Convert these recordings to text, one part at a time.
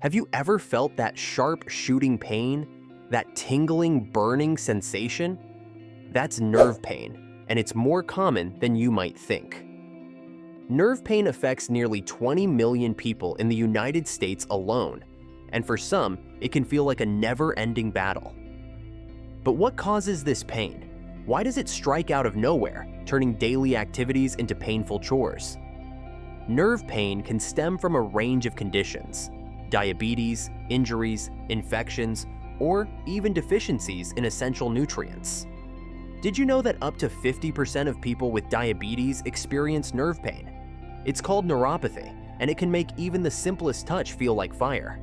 Have you ever felt that sharp shooting pain, that tingling, burning sensation? That's nerve pain, and it's more common than you might think. Nerve pain affects nearly 20 million people in the United States alone, and for some, it can feel like a never-ending battle. But what causes this pain? Why does it strike out of nowhere, turning daily activities into painful chores? Nerve pain can stem from a range of conditions: diabetes, injuries, infections, or even deficiencies in essential nutrients. Did you know that up to 50% of people with diabetes experience nerve pain? It's called neuropathy, and it can make even the simplest touch feel like fire.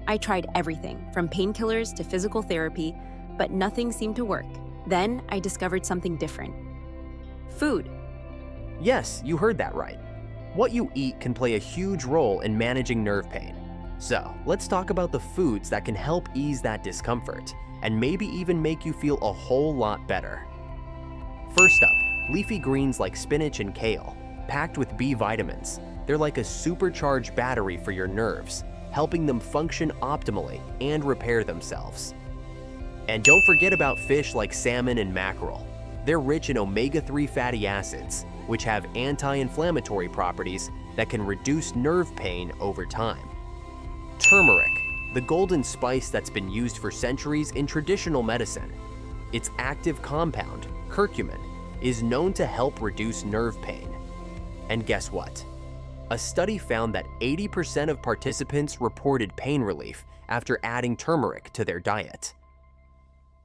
I tried everything, from painkillers to physical therapy, but nothing seemed to work. Then I discovered something different. Food. Yes, you heard that right. What you eat can play a huge role in managing nerve pain. So, let's talk about the foods that can help ease that discomfort, and maybe even make you feel a whole lot better. First up, leafy greens like spinach and kale, packed with B vitamins. They're like a supercharged battery for your nerves, helping them function optimally and repair themselves. And don't forget about fish like salmon and mackerel. They're rich in omega-3 fatty acids, which have anti-inflammatory properties that can reduce nerve pain over time. Turmeric, the golden spice that's been used for centuries in traditional medicine. Its active compound, curcumin, is known to help reduce nerve pain. And guess what? A study found that 80% of participants reported pain relief after adding turmeric to their diet.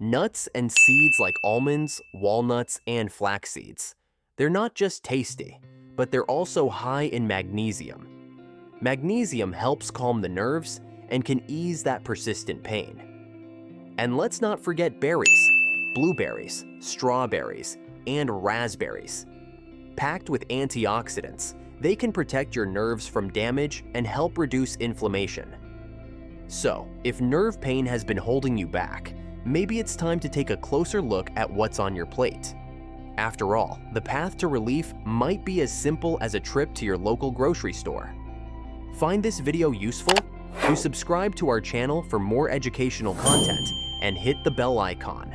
Nuts and seeds like almonds, walnuts, and flax seeds. They're not just tasty, but they're also high in magnesium. Magnesium helps calm the nerves and can ease that persistent pain. And let's not forget berries, blueberries, strawberries, and raspberries. Packed with antioxidants, they can protect your nerves from damage and help reduce inflammation. So, if nerve pain has been holding you back, maybe it's time to take a closer look at what's on your plate. After all, the path to relief might be as simple as a trip to your local grocery store. Find this video useful? Do subscribe to our channel for more educational content and hit the bell icon.